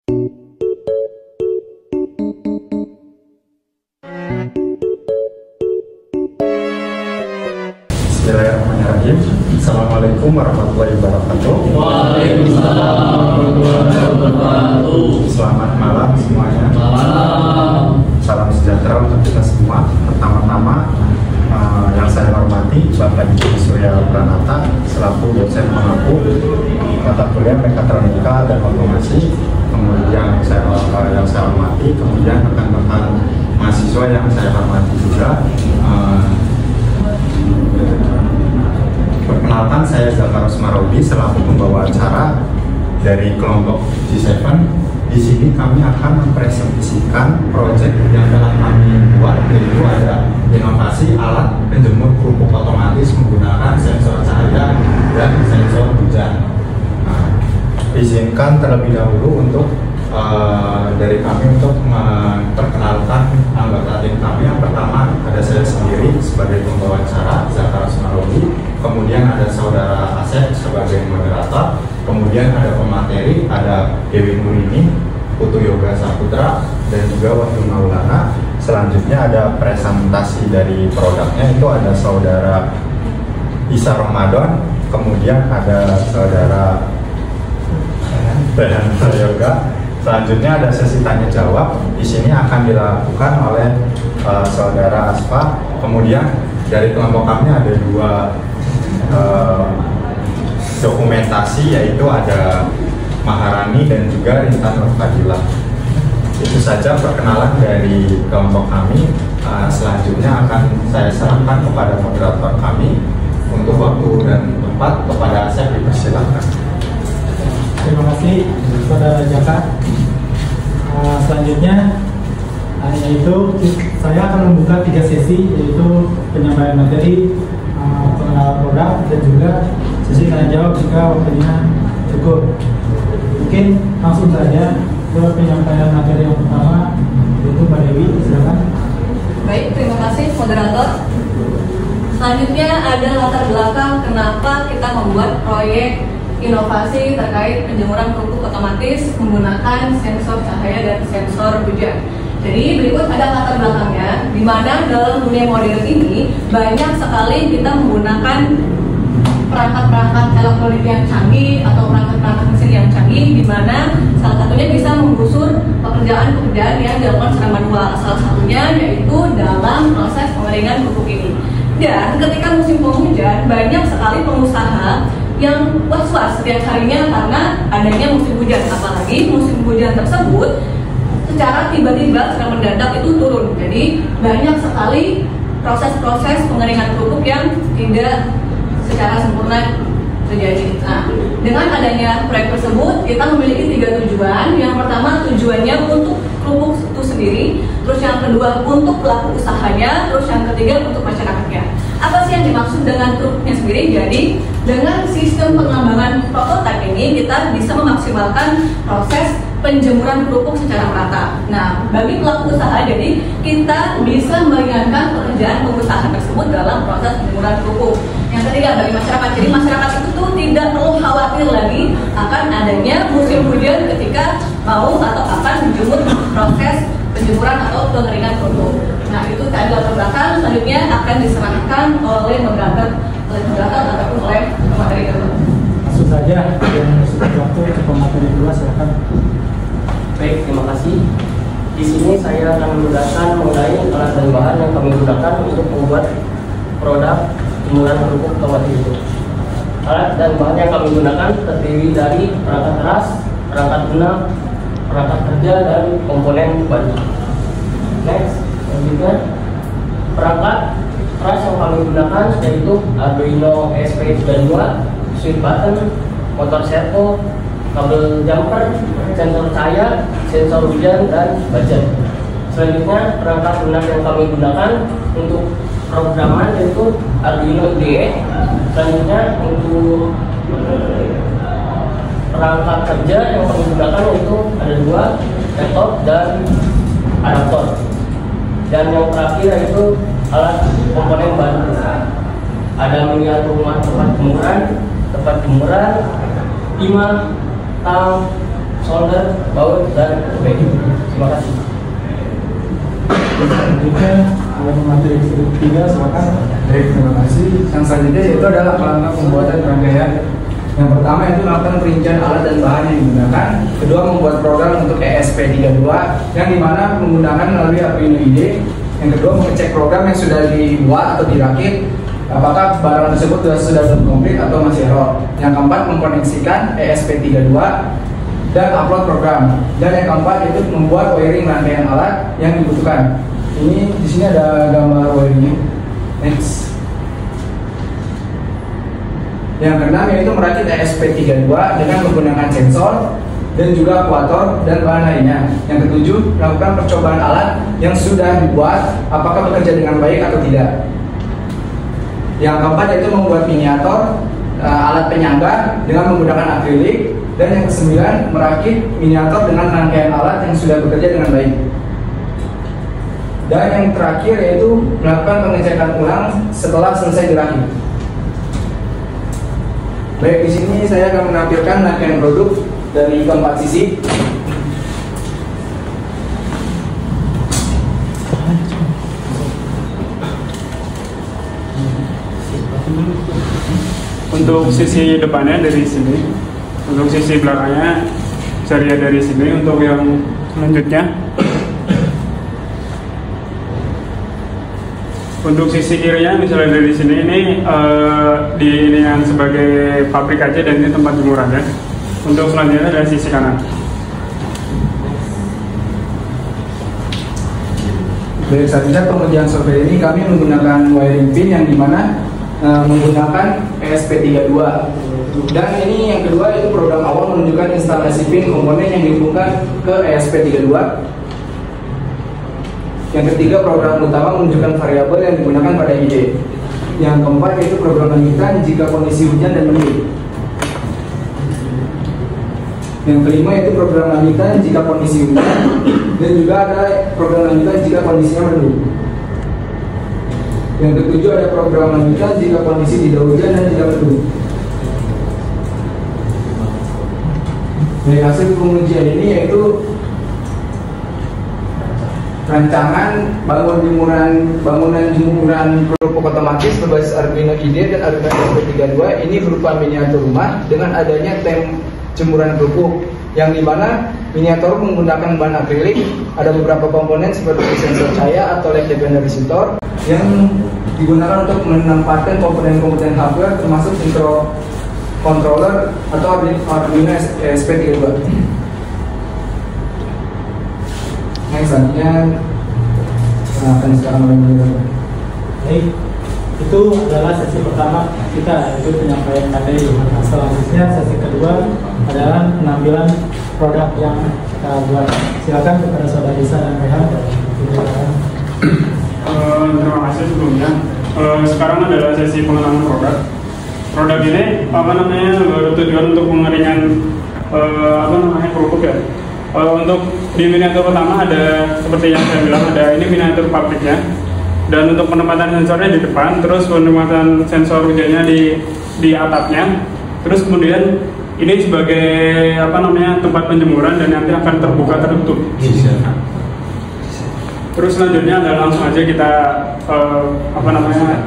Bismillahirrahmanirrahim. Assalamualaikum warahmatullahi wabarakatuh. Waalaikumsalam warahmatullahi wabarakatuh. Selamat malam semuanya. Salam sejahtera untuk kita semua. Pertama-tama yang saya hormati Bapak Diki Surya Pranata selaku dosen mengaku mata kuliah Mekatronika dan Otomasi. Kemudian yang saya hormati, kemudian rekan-rekan mahasiswa yang saya hormati juga. Perkenalkan, saya Zakar Osmarobi selaku pembawa acara dari kelompok G7. Di sini kami akan mempresentasikan proyek yang telah kami buat, yaitu ada inovasi alat penjemur kerupuk otomatis menggunakan sensor cahaya dan sensor hujan. Izinkan terlebih dahulu untuk dari kami untuk memperkenalkan anggota tim kami. Yang pertama ada saya sendiri sebagai pembawa acara Zakar Osmarobi, kemudian ada saudara Asep sebagai moderator, kemudian ada pemateri, ada Dewi Nurini, Putu Yoga Saputra, dan juga Wahyu Maulana. Selanjutnya ada presentasi dari produknya, itu ada saudara Isa Ramadan, kemudian ada saudara Behanto Yoga. Selanjutnya ada sesi tanya jawab. Di sini akan dilakukan oleh saudara Asfa. Kemudian dari kelompok kami ada dua dokumentasi, yaitu ada Maharani dan juga Rintan Nurfadilah. Itu saja perkenalan dari kelompok kami. Selanjutnya akan saya serahkan kepada moderator kami untuk waktu dan tempat. Kepada Asep dipersilakan. Terima kasih Saudara Jaka. Selanjutnya yaitu saya akan membuka 3 sesi, yaitu penyampaian materi, pengenalan produk, dan juga sesi tanya jawab jika waktunya cukup. Mungkin langsung saja ke penyampaian materi yang pertama, yaitu Mbak Dewi, silakan. Baik, terima kasih moderator. Selanjutnya ada latar belakang kenapa kita membuat proyek inovasi terkait penjemuran kerupuk otomatis menggunakan sensor cahaya dan sensor hujan. Jadi berikut ada latar belakangnya, di mana dalam dunia modern ini banyak sekali kita menggunakan perangkat-perangkat elektronik yang canggih atau perangkat-perangkat mesin yang canggih, di mana salah satunya bisa menggusur pekerjaan-pekerjaan yang dilakukan secara manual. Salah satunya yaitu dalam proses pengeringan kerupuk ini. Dan ketika musim penghujan, banyak sekali pengusaha yang was-was setiap harinya karena adanya musim hujan, apalagi musim hujan tersebut secara tiba-tiba, secara mendadak itu turun. Jadi banyak sekali proses-proses pengeringan kerupuk yang tidak secara sempurna terjadi. Nah, dengan adanya proyek tersebut, kita memiliki 3 tujuan. Yang pertama, tujuannya untuk kerupuk itu sendiri, terus yang kedua untuk pelaku usahanya, terus yang ketiga untuk masyarakatnya. Apa sih yang dimaksud dengan kerupuknya sendiri? Jadi dengan sistem pengembangan prototipe ini kita bisa memaksimalkan proses penjemuran kerupuk secara merata. Nah, bagi pelaku usaha, jadi kita bisa meringankan pekerjaan pengusaha tersebut dalam proses penjemuran kerupuk. Yang ketiga, bagi masyarakat, jadi masyarakat itu tuh tidak perlu khawatir lagi akan adanya musim hujan ketika mau atau akan menjemur proses penjemuran atau pengeringan kerupuk. Nah, itu tadi latar belakang. Selanjutnya akan diserahkan oleh moderator ataupun oleh pemateri kedua. Langsung saja yang sudah waktu ke pemateri kedua, silakan. Baik, terima kasih. Di sini saya akan menjelaskan mengenai alat dan bahan yang kami gunakan untuk membuat produk penjemuran kerupuk otomatis itu. Alat dan bahan yang kami gunakan terdiri dari perangkat keras, perangkat lunak, perangkat kerja, dan komponen bantu. Next, selanjutnya perangkat keras yang kami gunakan yaitu Arduino ESP32, switch button, motor servo, kabel jumper, sensor cahaya, sensor hujan, dan budget. Selanjutnya perangkat lunak yang kami gunakan untuk programan yaitu Arduino IDE. Selanjutnya untuk perangkat kerja yang kami gunakan yaitu ada 2, laptop dan adaptor. Dan yang terakhir yaitu alat komponen bantu. Ada miniatur rumah tempat jemuran, timah, tang, solder, baut, dan baik. Terima kasih. Selanjutnya materi ketiga, silakan. Baik, terima kasih. Yang selanjutnya yaitu adalah langkah pembuatan rangkaian. Yang pertama itu melakukan perincian alat dan bahan yang digunakan. Kedua, membuat program untuk ESP32 yang dimana menggunakan melalui Arduino IDE. Yang kedua, mengecek program yang sudah dibuat atau dirakit, apakah barang tersebut sudah komplit atau masih error. Yang keempat, mengkoneksikan ESP32 dan upload program. Dan yang keempat itu membuat wiring rangkaian alat yang dibutuhkan. Ini di sini ada gambar wiringnya. Next. Yang keenam yaitu merakit ESP32 dengan menggunakan sensor dan juga akuator dan bahan lainnya. Yang ketujuh, melakukan percobaan alat yang sudah dibuat apakah bekerja dengan baik atau tidak. Yang keempat yaitu membuat miniatur alat penyangga dengan menggunakan akrilik. Dan yang kesembilan, merakit miniatur dengan rangkaian alat yang sudah bekerja dengan baik. Dan yang terakhir yaitu melakukan pengecekan ulang setelah selesai dirakit. Baik, di sini saya akan menampilkan rangkaian produk dari keempat sisi. Untuk sisi depannya dari sini, untuk sisi belakangnya saya lihat dari sini. Untuk yang selanjutnya, untuk sisi kirinya misalnya dari sini ini ini yang sebagai pabrik aja dan ini tempat jemurannya. Untuk selanjutnya dari sisi kanan. Baik, selanjutnya pengerjaan software ini kami menggunakan wiring pin yang dimana menggunakan ESP32. Dan ini yang kedua itu program awal menunjukkan instalasi pin komponen yang dihubungkan ke ESP32. Yang ketiga, program utama menunjukkan variabel yang digunakan pada IDE. Yang keempat yaitu program lanjutan jika kondisi hujan dan mendung. Yang kelima yaitu program lanjutan jika kondisi hujan, dan juga ada program lanjutan jika kondisinya mendung. Yang ketujuh ada program lanjutan jika kondisi tidak hujan dan tidak mendung. Dari hasil pengujian ini yaitu rancangan bangunan jemuran kerupuk otomatis berbasis Arduino IDE dan Arduino ESP32 ini berupa miniatur rumah dengan adanya tem jemuran kerupuk, yang dimana miniatur menggunakan bahan akrilik. Ada beberapa komponen seperti sensor cahaya atau LED dependent resistor yang digunakan untuk menempatkan komponen-komponen hardware termasuk controller atau Arduino ESP32. Yang selanjutnya akan sekarang mulai. Baik, itu adalah sesi pertama kita, yaitu penyampaian materi. Nah, selanjutnya sesi kedua adalah penampilan produk yang kita buat. Silakan kepada saudara Isa dan Rehan. Terima kasih sebelumnya. Sekarang adalah sesi pengenalan produk. Produk ini bertujuan untuk pengeringan kerupuk ya. Untuk di miniatur pertama ada seperti yang saya bilang, ada ini miniatur pabriknya. Dan untuk penempatan sensornya di depan, terus penempatan sensor hujannya di atapnya. Terus kemudian ini sebagai tempat penjemuran dan nanti akan terbuka tertutup. Terus selanjutnya adalah langsung aja kita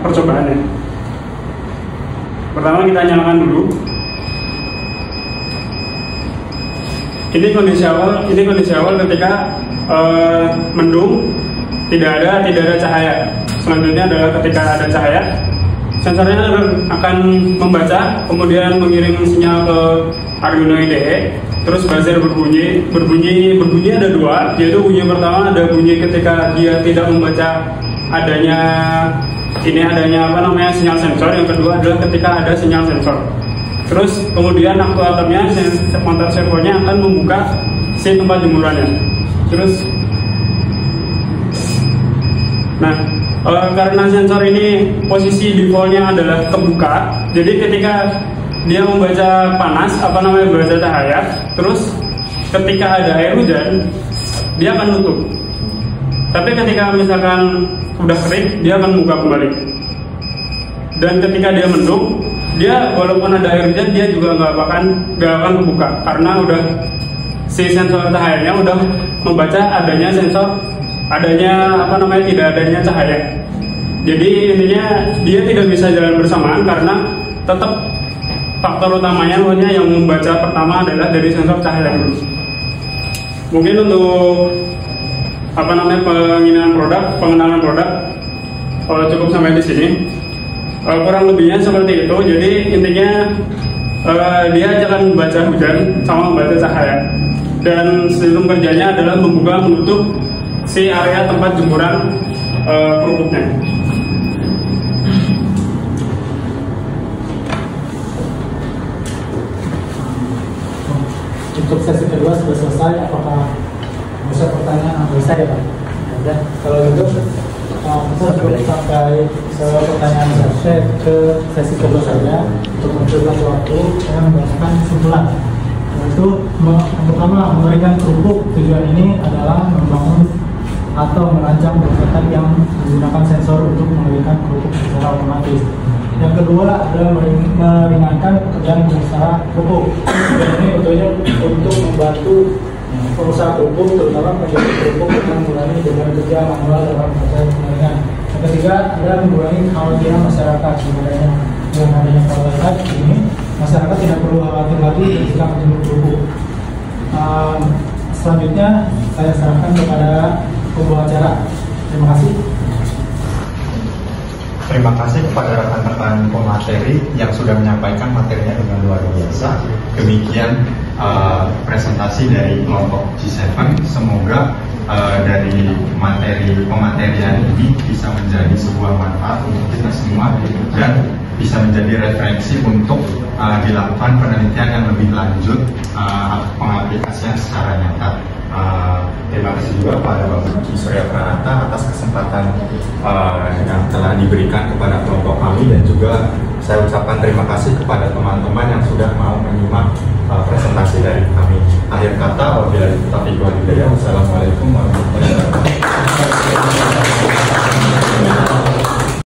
percobaannya. Pertama kita nyalakan dulu. Ini kondisi awal ketika mendung, tidak ada cahaya. Selanjutnya adalah ketika ada cahaya, sensornya akan membaca, kemudian mengirim sinyal ke Arduino IDE. Terus buzzer berbunyi ada dua, yaitu bunyi pertama ada bunyi ketika dia tidak membaca adanya sinyal sensor. Yang kedua adalah ketika ada sinyal sensor. Terus kemudian aktuatornya, motor servonya akan membuka si tempat jemurannya. Terus, karena sensor ini posisi defaultnya adalah kebuka, jadi ketika dia membaca panas, membaca cahaya, terus ketika ada air hujan, dia akan tutup. Tapi ketika misalkan udah kering, dia akan buka kembali. Dan ketika dia mendung, dia walaupun ada air hujan, dia juga nggak akan kebuka karena udah si sensor cahayanya udah membaca adanya tidak adanya cahaya. Jadi intinya dia tidak bisa jalan bersamaan karena tetap faktor utamanya yang membaca pertama adalah dari sensor cahaya dulu. Mungkin untuk pengenalan produk cukup sampai di sini. Kurang lebihnya seperti itu. Jadi intinya dia akan membaca hujan sama membaca cahaya. Dan sistem kerjanya adalah membuka menutup si area tempat jemuran kerupuknya. Untuk sesi kedua sudah selesai. Apakah bisa pertanyaan dari saya, Pak? Ya, kalau gitu kita cukup sampai pertanyaan selesai ke sesi kedua saja. Untuk mempercepat waktu, saya membacakan kesimpulan. Yaitu pertama, memberikan kerupuk tujuan ini adalah membangun atau merancang peralatan yang menggunakan sensor untuk mengalirkan kerupuk secara otomatis. Yang kedua adalah meringankan pekerjaan pengusaha kerupuk. Dan ini tentunya untuk membantu pengusaha kerupuk, terutama penjual kerupuk yang mengurangi beban kerja manual dalam proses pengeringan. Yang ketiga adalah mengurangi kekhawatiran masyarakat. Dengan adanya peralatan ini, masyarakat tidak perlu khawatir lagi ketika menjemur kerupuk. Selanjutnya saya serahkan kepada pembawa acara. Terima kasih. Terima kasih kepada rekan-rekan pemateri yang sudah menyampaikan materinya dengan luar biasa. Demikian presentasi dari kelompok G7. Semoga dari pematerian ini bisa menjadi sebuah manfaat untuk kita semua dan bisa menjadi referensi untuk dilakukan penelitian yang lebih lanjut, pengaplikasian secara nyata. Terima kasih juga pada Bapak Surya Pranata atas kesempatan yang telah diberikan kepada kelompok kami, dan juga saya ucapkan terima kasih kepada teman-teman yang sudah mau menyimak presentasi dari kami. Akhir kata, wabillahi taufiq wal hidayah.